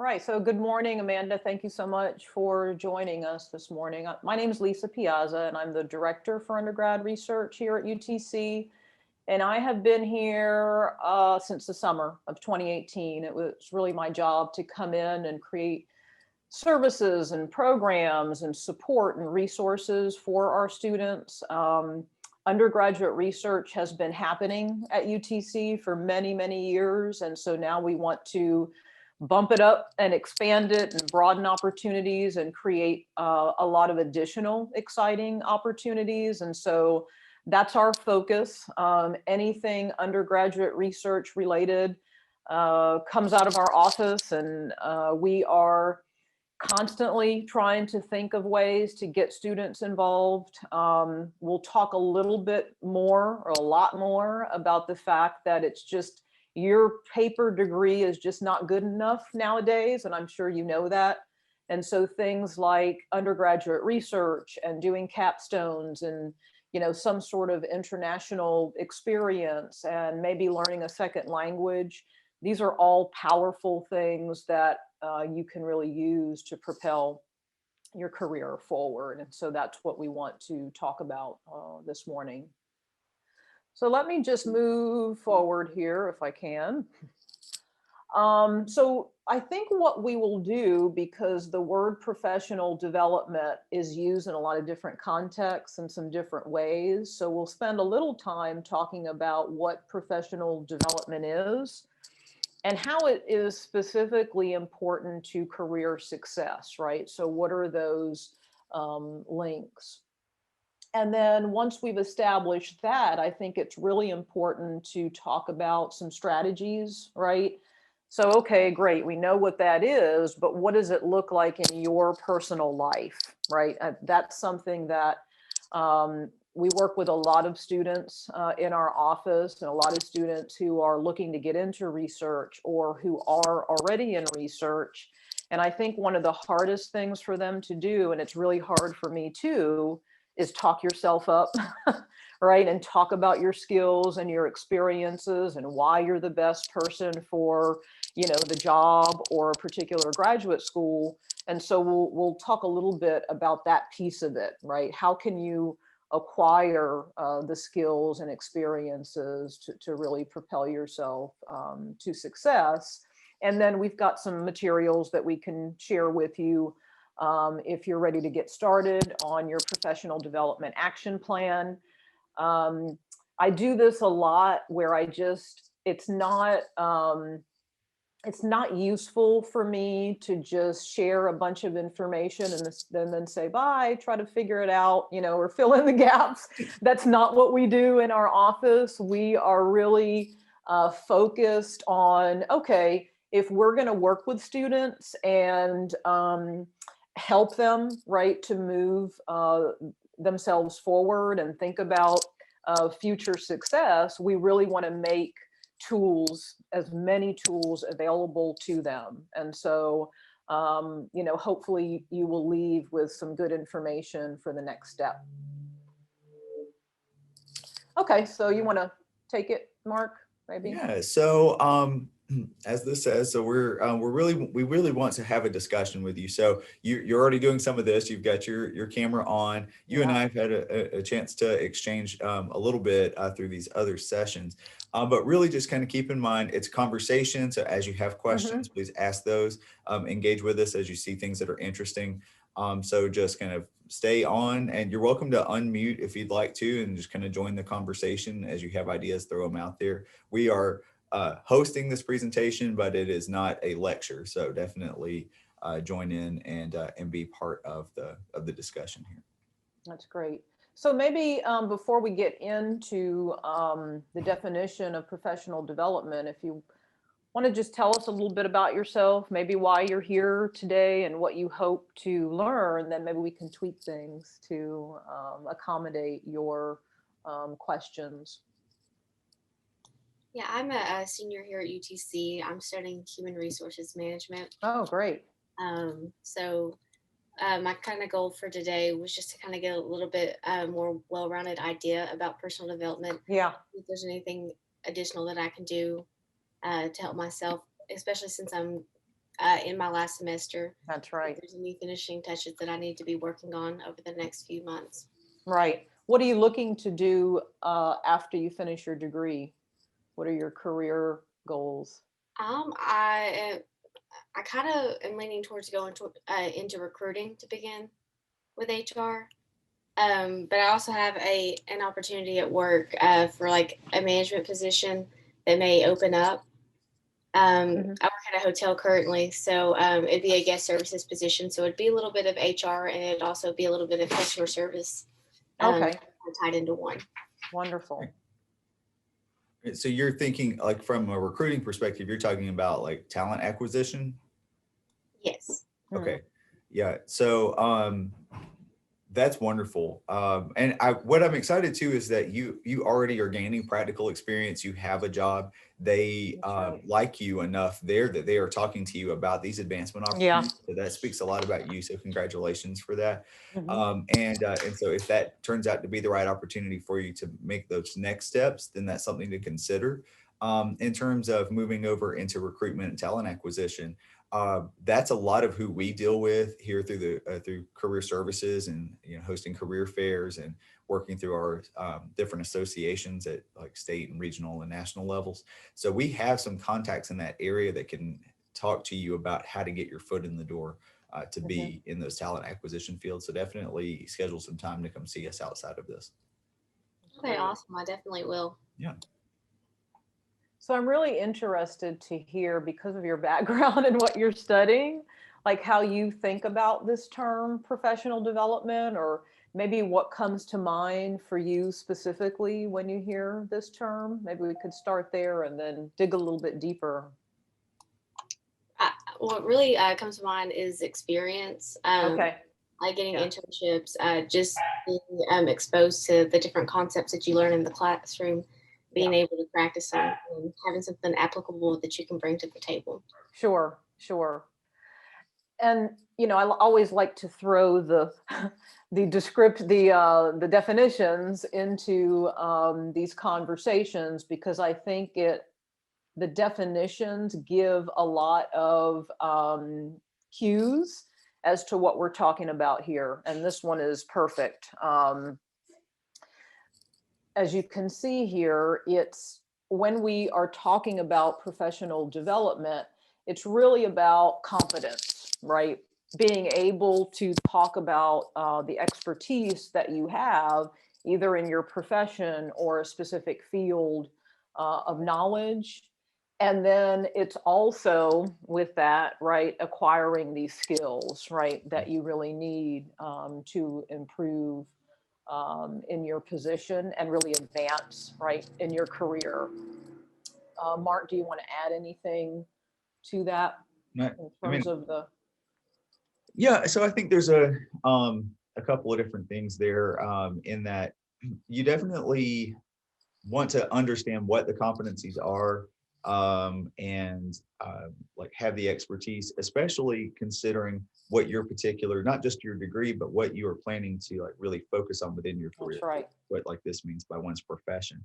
Right. So good morning, Amanda. Thank you so much for joining us this morning. My name is Lisa Piazza, and I'm the Director for Undergrad Research here at UTC. And I have been here since the summer of 2018. It was really my job to come in and create services and programs and support and resources for our students. Undergraduate research has been happening at UTC for many, many years. And so now we want to bump it up and expand it and broaden opportunities and create a lot of additional exciting opportunities. And so that's our focus. Anything undergraduate research related comes out of our office, and we are constantly trying to think of ways to get students involved. We'll talk a little bit more or a lot more about the fact that it's just your paper degree is just not good enough nowadays. And I'm sure you know that. And so things like undergraduate research and doing capstones and some sort of international experience and maybe learning a second language, these are all powerful things that you can really use to propel your career forward. And so that's what we want to talk about this morning. So let me just move forward here if I can. So I think what we will do, because the word professional development is used in a lot of different contexts and some different ways. So we'll spend a little time talking about what professional development is and how it is specifically important to career success, right? So what are those links? And then once we've established that, I think it's really important to talk about some strategies, right? So, okay, great. We know what that is, but what does it look like in your personal life, right? That's something that we work with a lot of students in our office, and a lot of students who are looking to get into research or who are already in research. And I think one of the hardest things for them to do, and it's really hard for me too, is talk yourself up, right? And talk about your skills and your experiences and why you're the best person for, the job or a particular graduate school. And so we'll talk a little bit about that piece of it, right? How can you acquire the skills and experiences to really propel yourself to success? And then we've got some materials that we can share with you if you're ready to get started on your professional development action plan. I do this a lot where it's not useful for me to just share a bunch of information and then say, bye, try to figure it out, or fill in the gaps. That's not what we do in our office. We are really focused on, okay, if we're going to work with students and help them, right, to move themselves forward and think about future success, we really want to make as many tools available to them. And so, hopefully you will leave with some good information for the next step. Okay, so you want to take it, Mark, maybe? Yeah. So, as this says, so we really want to have a discussion with you. So you're already doing some of this. You've got your camera on. You and I have had a chance to exchange a little bit through these other sessions. But really just kind of keep in mind, it's a conversation. So as you have questions, please ask those, engage with us as you see things that are interesting. So just kind of stay on, and you're welcome to unmute if you'd like to, and just kind of join the conversation as you have ideas, throw them out there. We are hosting this presentation, but it is not a lecture. So definitely join in and be part of the discussion here. That's great. So maybe before we get into the definition of professional development, if you want to just tell us a little bit about yourself, maybe why you're here today and what you hope to learn, then maybe we can tweak things to accommodate your questions. Yeah, I'm a senior here at UTC. I'm studying human resources management. Oh, great. So my kind of goal for today was just to kind of get a little bit more well-rounded idea about personal development. Yeah. If there's anything additional that I can do to help myself, especially since I'm in my last semester. That's If right. there's any finishing touches that I need to be working on over the next few months. Right. What are you looking to do after you finish your degree? What are your career goals? I kind of am leaning towards going into recruiting to begin with HR. But I also have an opportunity at work for like a management position that may open up. Mhm. I work at a hotel currently, so it'd be a guest services position. So it'd be a little bit of HR and it'd also be a little bit of customer service Okay, tied into one. wonderful. So you're thinking like from a recruiting perspective, you're talking about like talent acquisition? Yes. Mhm. Okay. Yeah. So that's wonderful. And what I'm excited to is that you already are gaining practical experience. You have a job. They That's right. like you enough there that they are talking to you about these advancement Yeah. opportunities. So that speaks a lot about you. So congratulations for that. Mhm. And so if that turns out to be the right opportunity for you to make those next steps, then that's something to consider. In terms of moving over into recruitment and talent acquisition, that's a lot of who we deal with here through through career services and hosting career fairs and working through our different associations at like state and regional and national levels. So we have some contacts in that area that can talk to you about how to get your foot in the door to Mhm. be in those talent acquisition fields. So definitely schedule some time to come see us outside of this. Okay, awesome. I definitely will. Yeah. So I'm really interested to hear, because of your background and what you're studying, like how you think about this term professional development, or maybe what comes to mind for you specifically when you hear this term. Maybe we could start there and then dig a little bit deeper. What really comes to mind is experience. Okay. Like getting Yeah. internships, just being exposed to the different concepts that you learn in the classroom, being Yeah. able to practice them, and having something applicable that you can bring to the table. Sure. Sure. And I always like to throw the the definitions into these conversations, because I think the definitions give a lot of cues as to what we're talking about here, and this one is perfect. As you can see here, it's when we are talking about professional development, it's really about competence, right? Being able to talk about the expertise that you have, either in your profession or a specific field of knowledge. And then it's also with that, right, acquiring these skills, right, that you really need to improve in your position and really advance, right, in your career. Mark, do you want to add anything to that in I mean, terms of the? yeah. So I think there's a couple of different things there in that you definitely want to understand what the competencies are and like have the expertise, especially considering what your particular, not just your degree, but what you are planning to like really focus on within your That's career, right. what like this means by one's profession.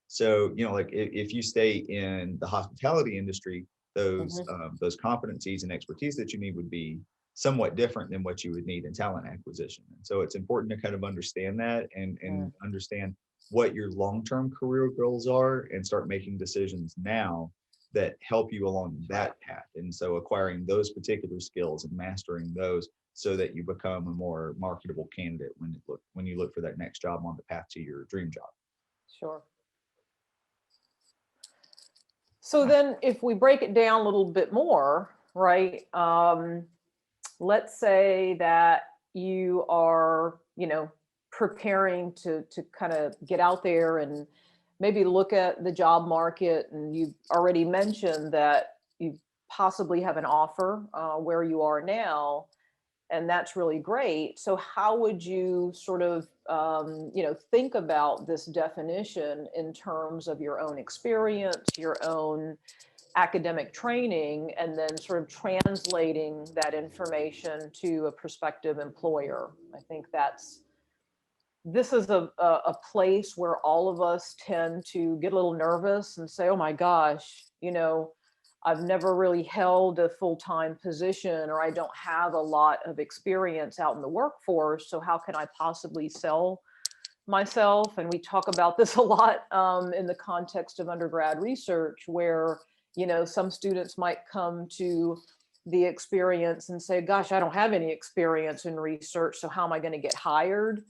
So, like if you stay in the hospitality industry, Mhm. those competencies and expertise that you need would be somewhat different than what you would need in talent acquisition. And so it's important to kind of understand that and Mm. understand what your long-term career goals are and start making decisions now that help you along that path. And so acquiring those particular skills and mastering those so that you become a more marketable candidate when you look for that next job on the path to your dream job. Sure. So then if we break it down a little bit more, right? Let's say that you are, preparing to kind of get out there and maybe look at the job market, and you already mentioned that you possibly have an offer where you are now, and that's really great. So how would you sort of think about this definition in terms of your own experience, your own academic training, and then sort of translating that information to a prospective employer? I think this is a place where all of us tend to get a little nervous and say, oh my gosh, I've never really held a full-time position, or I don't have a lot of experience out in the workforce. So how can I possibly sell myself? And we talk about this a lot in the context of undergrad research, where, some students might come to the experience and say, gosh, I don't have any experience in research, so how am I going to get hired?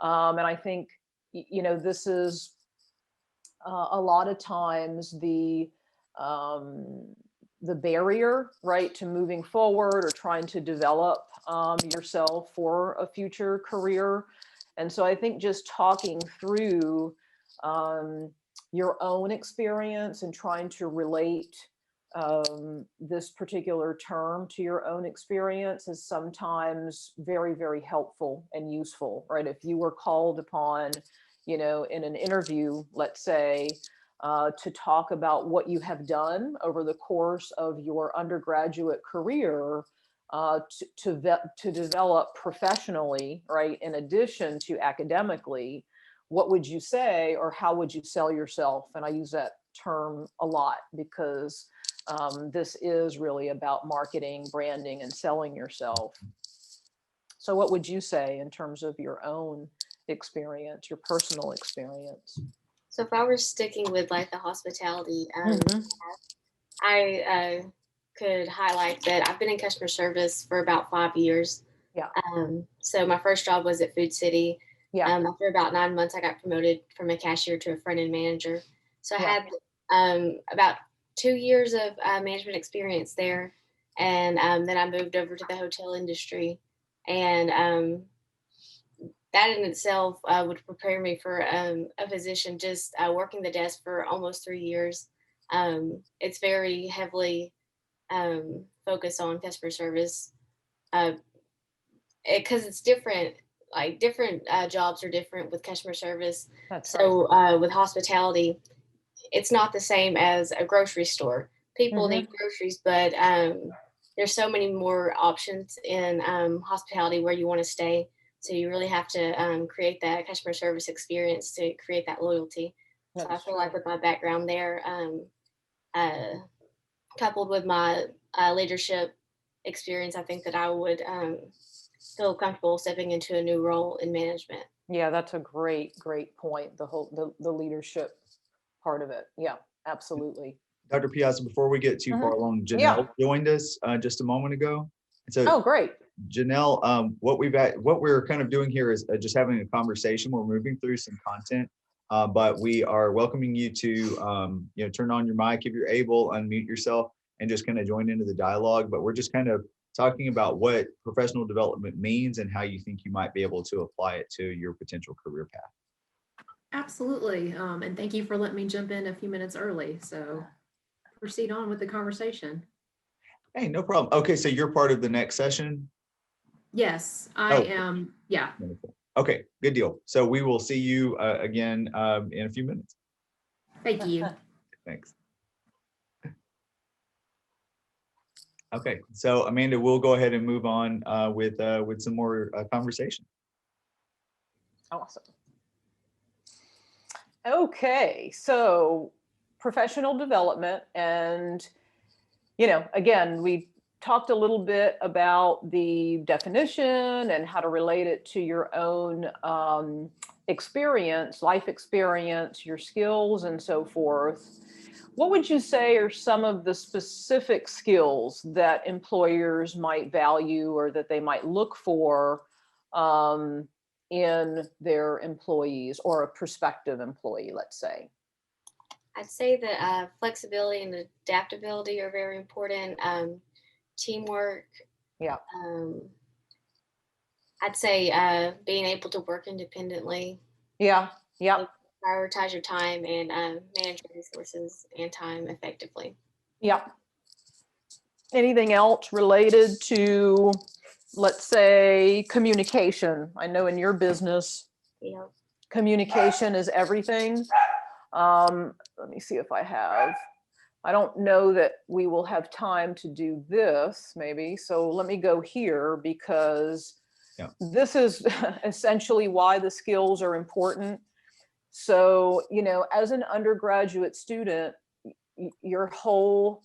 And I think, this is a lot of times the barrier, right, to moving forward or trying to develop yourself for a future career. And so I think just talking through your own experience and trying to relate this particular term to your own experience is sometimes very, very helpful and useful, right? If you were called upon, in an interview, let's say, to talk about what you have done over the course of your undergraduate career to develop professionally, right, in addition to academically, what would you say, or how would you sell yourself? And I use that term a lot because this is really about marketing, branding, and selling yourself. So what would you say in terms of your own experience, your personal experience? So if I were sticking with like the hospitality, Mhm. I could highlight that I've been in customer service for about 5 years. Yeah. So my first job was at Food City. Yeah. After about 9 months, I got promoted from a cashier to a front end manager. So I Yeah. had about 2 years of management experience there, and then I moved over to the hotel industry, and that in itself would prepare me for a position just working the desk for almost 3 years. It's very heavily focused on customer service because it's different. Like different jobs are different with customer service. That's right. So with hospitality, it's not the same as a grocery store. People Mhm. need groceries, but there's so many more options in hospitality where you want to stay. So you really have to create that customer service experience to create that loyalty. So I That's feel true. like with my background there, uh, coupled with my leadership experience, I think that I would feel comfortable stepping into a new role in management. Yeah, that's a great, great point. The leadership part of it. Yeah, absolutely. Dr. Piazza, before we get too far Mhm. along, Yeah. Janelle joined us just a moment ago. And so Oh, great. Janelle, what we're kind of doing here is just having a conversation. We're moving through some content, but we are welcoming you to turn on your mic if you're able, unmute yourself, and just kind of join into the dialogue. But we're just kind of talking about what professional development means and how you think you might be able to apply it to your potential career path. Absolutely. And thank you for letting me jump in a few minutes early. So proceed on with the conversation. Hey, no problem. Okay, so you're part of the next session. Yes, I Oh, am. Yeah. wonderful. Okay, good deal. So we will see you again in a few minutes. Thank you. Thanks. Okay, so Amanda, we'll go ahead and move on with some more conversation. Awesome. Okay, so professional development, and again, we talked a little bit about the definition and how to relate it to your own experience, life experience, your skills, and so forth. What would you say are some of the specific skills that employers might value or that they might look for um, in their employees, or a prospective employee, let's say? I'd say that flexibility and adaptability are very important. Teamwork. Yeah. I'd say being able to work independently. Yeah. Yeah. Prioritize your time and manage your resources and time effectively. Yeah. Anything else related to, let's say, communication? I know in your business, Yeah. communication is everything. Let me see if I don't know that we will have time to do this maybe. So let me go here because this is essentially why the skills are important. So, as an undergraduate student, your whole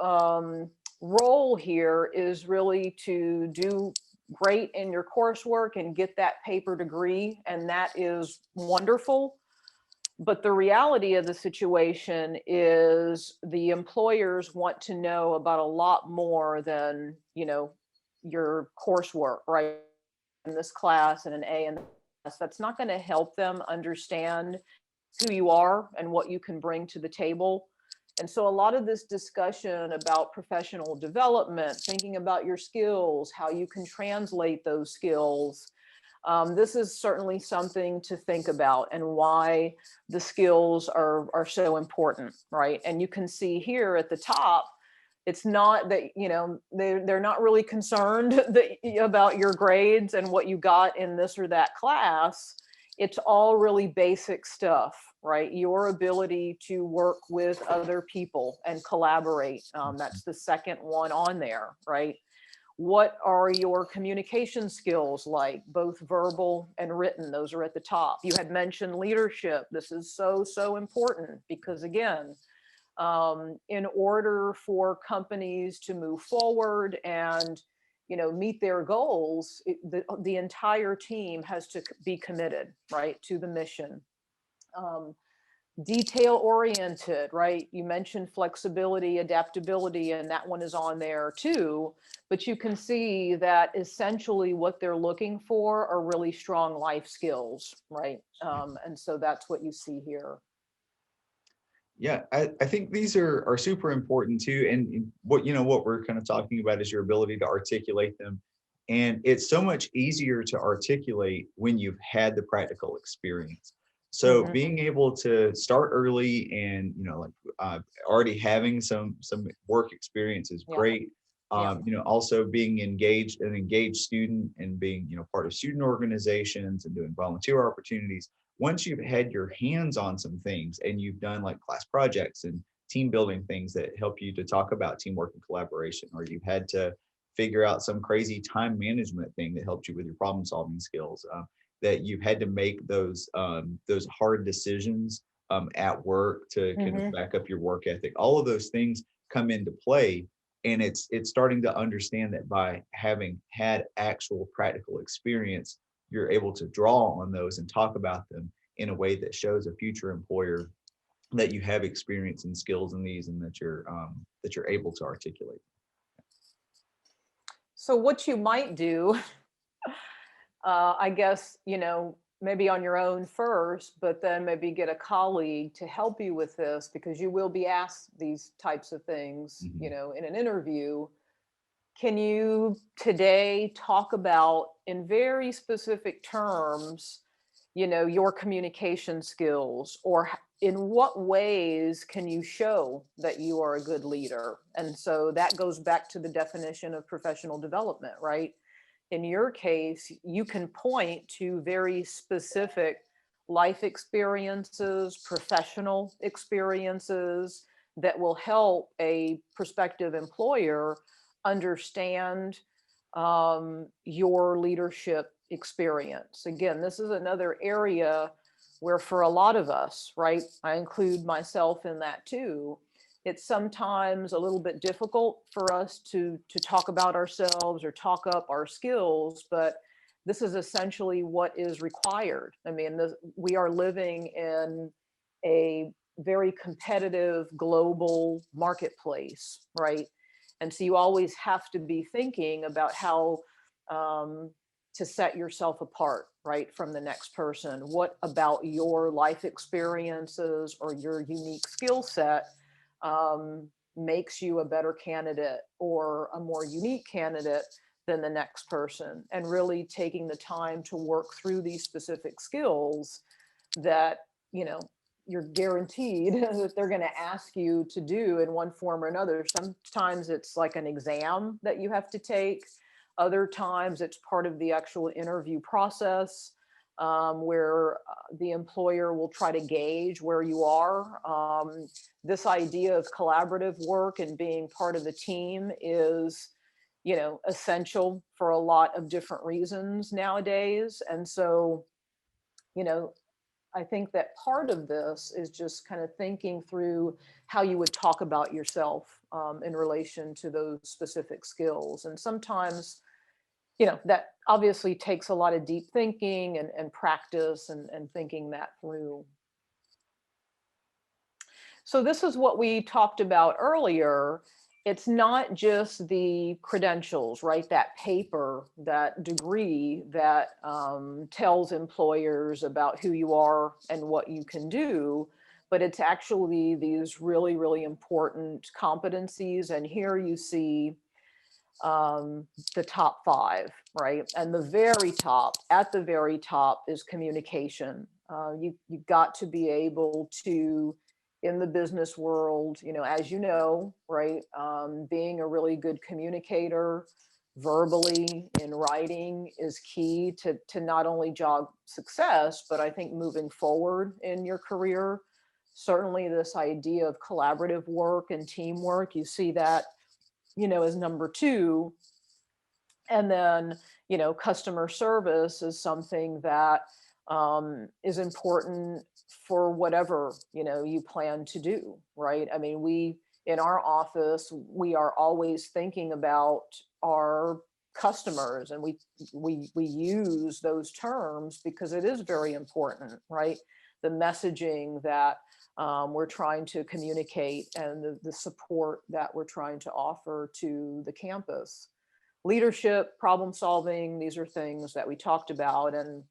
role here is really to do great in your coursework and get that paper degree, and that is wonderful. But the reality of the situation is the employers want to know about a lot more than, your coursework, right? In this class and an A in this class, that's not going to help them understand who you are and what you can bring to the table. And so a lot of this discussion about professional development, thinking about your skills, how you can translate those skills, this is certainly something to think about, and why the skills are so important, right? And you can see here at the top, it's not that, they're not really concerned about your grades and what you got in this or that class. It's all really basic stuff, right? Your ability to work with other people and collaborate. That's the second one on there, right? What are your communication skills like, both verbal and written? Those are at the top. You had mentioned leadership. This is so important because, again, in order for companies to move forward and meet their goals, the entire team has to be committed, right, to the mission. Detail oriented, right? You mentioned flexibility, adaptability, and that one is on there too. But you can see that essentially what they're looking for are really strong life skills, right? And so that's what you see here. Yeah, I think these are super important too. And what we're kind of talking about is your ability to articulate them. And it's so much easier to articulate when you've had the practical experience. So Mhm. being able to start early and already having some work experience is Yeah. great. Yeah. Also being an engaged student, and being part of student organizations and doing volunteer opportunities. Once you've had your hands on some things and you've done like class projects and team building things that help you to talk about teamwork and collaboration, or you've had to figure out some crazy time management thing that helped you with your problem solving skills, that you've had to make those hard decisions at work to kind of Mhm. back up your work ethic. All of those things come into play, and it's starting to understand that by having had actual practical experience, you're able to draw on those and talk about them in a way that shows a future employer that you have experience and skills in these, and that you're able to articulate. So what you might do, I guess, maybe on your own first, but then maybe get a colleague to help you with this, because you will be asked these types of things, Mhm. in an interview. Can you today talk about, in very specific terms, your communication skills, or in what ways can you show that you are a good leader? And so that goes back to the definition of professional development, right? In your case, you can point to very specific life experiences, professional experiences that will help a prospective employer understand your leadership experience. Again, this is another area where, for a lot of us, right, I include myself in that too, it's sometimes a little bit difficult for us to talk about ourselves or talk up our skills, but this is essentially what is required. I mean, we are living in a very competitive global marketplace, right? And so you always have to be thinking about how um, to set yourself apart, right, from the next person. What about your life experiences or your unique skill set makes you a better candidate or a more unique candidate than the next person? And really taking the time to work through these specific skills that, you know, you're guaranteed that they're going to ask you to do in one form or another. Sometimes it's like an exam that you have to take. Other times it's part of the actual interview process, where the employer will try to gauge where you are. This idea of collaborative work and being part of the team is, essential for a lot of different reasons nowadays. And so, you know, I think that part of this is just kind of thinking through how you would talk about yourself in relation to those specific skills. And sometimes, that obviously takes a lot of deep thinking and practice and thinking that through. So this is what we talked about earlier. It's not just the credentials, right? That paper, that degree that tells employers about who you are and what you can do, but it's actually these really, really important competencies. And here you see the top 5, right? And at the very top is communication. You've got to be able to, in the business world, as you know, right, being a really good communicator verbally in writing is key to not only job success, but I think moving forward in your career. Certainly this idea of collaborative work and teamwork, you see that as number 2. And then, customer service is something that is important for whatever, you plan to do, right? I mean, in our office, we are always thinking about our customers, and we use those terms because it is very important, right? The messaging that we're trying to communicate and the support that we're trying to offer to the campus. Leadership, problem solving, these are things that we talked about. And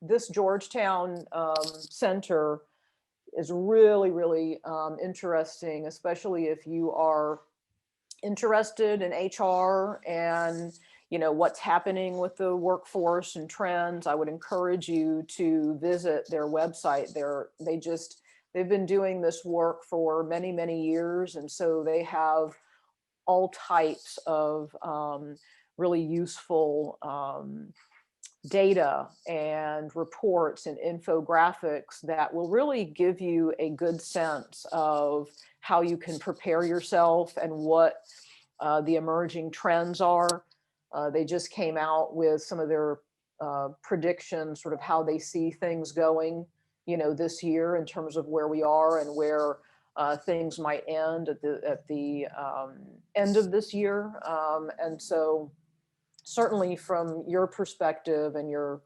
this Georgetown Center is really, really interesting, especially if you are interested in HR and what's happening with the workforce and trends. I would encourage you to visit their website. They've been doing this work for many, many years, and so they have all types of really useful data and reports and infographics that will really give you a good sense of how you can prepare yourself and what the emerging trends are. They just came out with some of their predictions, sort of how they see things going, this year in terms of where we are and where things might end at the end of this year. And so certainly from your perspective and your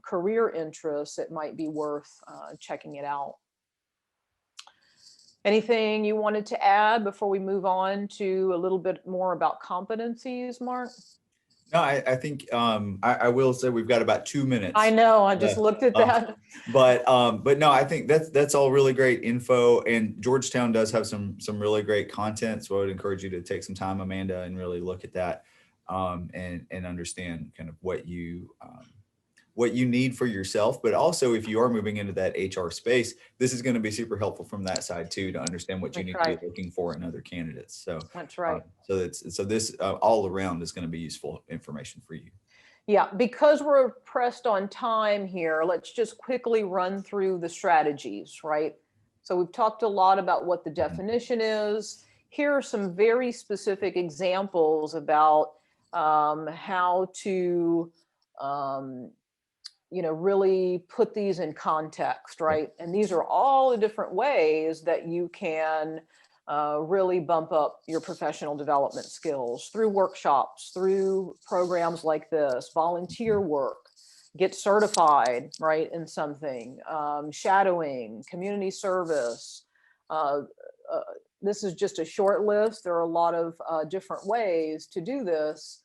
career interests, it might be worth checking it out. Anything you wanted to add before we move on to a little bit more about competencies, Mark? No, I think I will say we've got about 2 minutes. I know, I just looked at that. But no, I think that's all really great info, and Georgetown does have some really great content. So I would encourage you to take some time, Amanda, and really look at that and understand kind of what you need for yourself. But also, if you are moving into that HR space, this is going to be super helpful from that side too, to understand what you need to be looking for in other candidates. So that's right. So this all around is going to be useful information for you. Yeah, because we're pressed on time here, let's just quickly run through the strategies, right? So we've talked a lot about what the definition is. Here are some very specific examples about how to really put these in context, right? And these are all the different ways that you can really bump up your professional development skills through workshops, through programs like this, volunteer work, get certified, right, in something, shadowing, community service. This is just a short list. There are a lot of different ways to do this.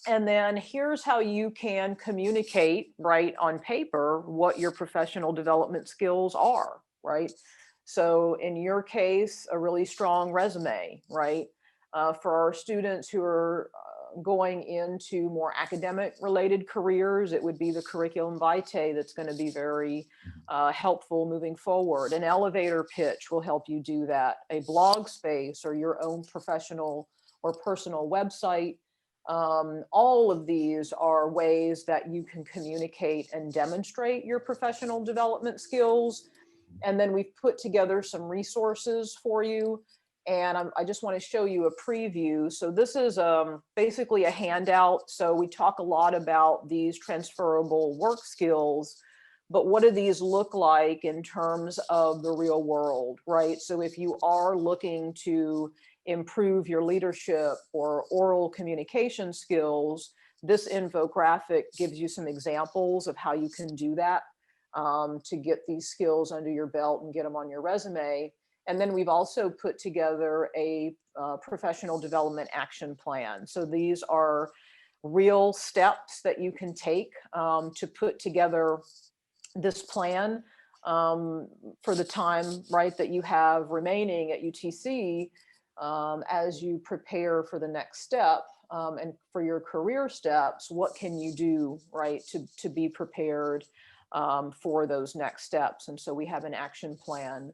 And then here's how you can communicate, right, on paper, what your professional development skills are, right? So in your case, a really strong resume, right? For our students who are going into more academic related careers, it would be the curriculum vitae that's going to be very helpful moving forward. An elevator pitch will help you do that. A blog space or your own professional or personal website. All of these are ways that you can communicate and demonstrate your professional development skills. And then we've put together some resources for you. And I just want to show you a preview. So this is basically a handout. So we talk a lot about these transferable work skills, but what do these look like in terms of the real world, right? So if you are looking to improve your leadership or oral communication skills, this infographic gives you some examples of how you can do that, to get these skills under your belt and get them on your resume. And then we've also put together a professional development action plan. So these are real steps that you can take to put together this plan for the time, right, that you have remaining at UTC, as you prepare for the next step, and for your career steps. What can you do, right, to be prepared for those next steps? And so we have an action plan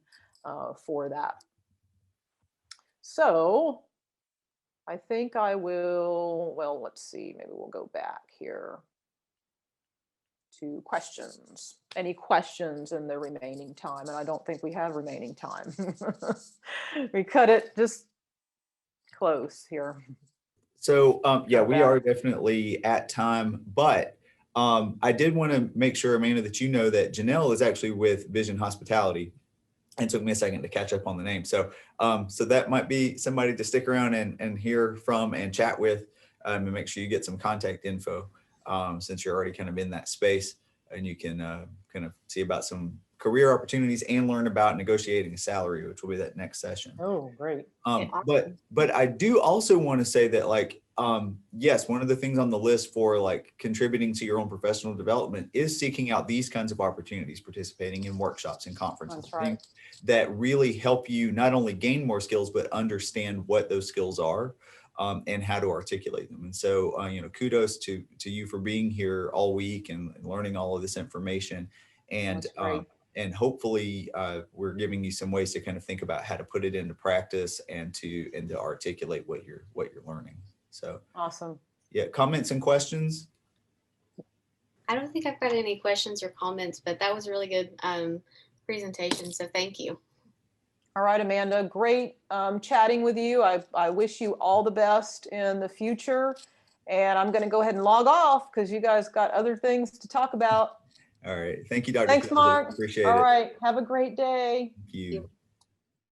for that. So I think I will, well, let's see, maybe we'll go back here to questions. Any questions in the remaining time? And I don't think we have remaining time. We cut it just close here. So yeah, Cut we are back. definitely at time, but I did want to make sure, Amanda, that you know that Janelle is actually with Vision Hospitality. And it took me a second to catch up on the name. So so that might be somebody to stick around and hear from and chat with, and make sure you get some contact info, since you're already kind of in that space, and you can kind of see about some career opportunities and learn about negotiating a salary, which will be that next session. Oh, great. But I do also want to say that, like, yes, one of the things on the list for like contributing to your own professional development is seeking out these kinds of opportunities, participating in workshops and conferences. That's right. That really help you not only gain more skills, but understand what those skills are, and how to articulate them. And so, you know, kudos to you for being here all week and learning all of this information. And That's great. and hopefully we're giving you some ways to kind of think about how to put it into practice and to articulate what you're learning. So Awesome. yeah, comments and questions. I don't think I've got any questions or comments, but that was a really good presentation. So thank you. All right, Amanda, great chatting with you. I wish you all the best in the future. And I'm going to go ahead and log off because you guys got other things to talk about. All right. Thank you, Dr. Thanks, Piazza. Mark. Appreciate All it. right. Have a great day. Thank you.